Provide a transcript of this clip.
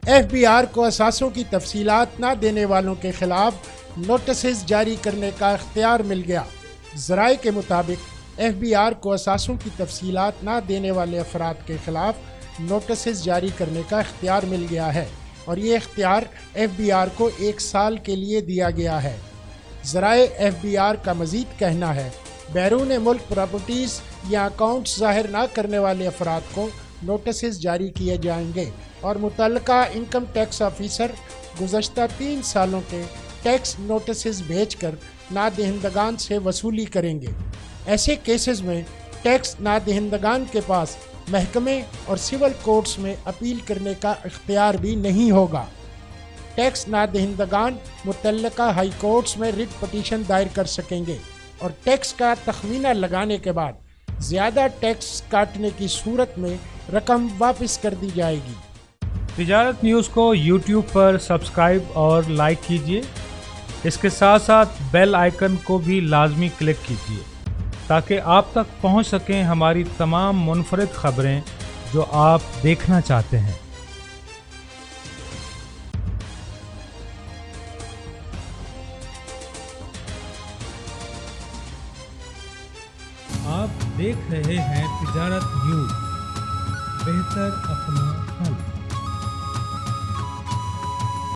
FBR को असासों की तफसीलात ना देने वालों के खिलाफ नोटिस जारी करने का इख्तियार मिल गया। ज़राए के मुताबिक FBR को असासों की तफसीलात ना देने वाले अफराद के खिलाफ नोटिस जारी करने का इख्तियार मिल गया है और ये इख्तियार FBR को 1 साल के लिए दिया गया है। ज़राए FBR का मज़ीद कहना है, बैरून मुल्क प्रॉपर्टीज़ या अकाउंट्स ज़ाहिर ना करने वाले अफराद को नोटिस जारी किए जाएंगे और मुतल्लिका इनकम टैक्स ऑफिसर गुज़श्ता 3 सालों के टैक्स नोटिस भेजकर नादहिंदगान से वसूली करेंगे। ऐसे केसेस में टैक्स नादहिंदगान के पास महकमे और सिविल कोर्ट्स में अपील करने का इख्तियार भी नहीं होगा। टैक्स नादहिंदगान मुतल्लिका हाई कोर्ट्स में रिट पटिशन दायर कर सकेंगे और टैक्स का तखमीना लगाने के बाद ज़्यादा टैक्स काटने की सूरत में रकम वापस कर दी जाएगी। तिजारत न्यूज़ को YouTube पर सब्सक्राइब और लाइक कीजिए। इसके साथ साथ बेल आइकन को भी लाजमी क्लिक कीजिए ताकि आप तक पहुंच सकें हमारी तमाम मुनफरिद खबरें जो आप देखना चाहते हैं। आप देख रहे हैं तिजारत न्यूज़, बेहतर अपना हल।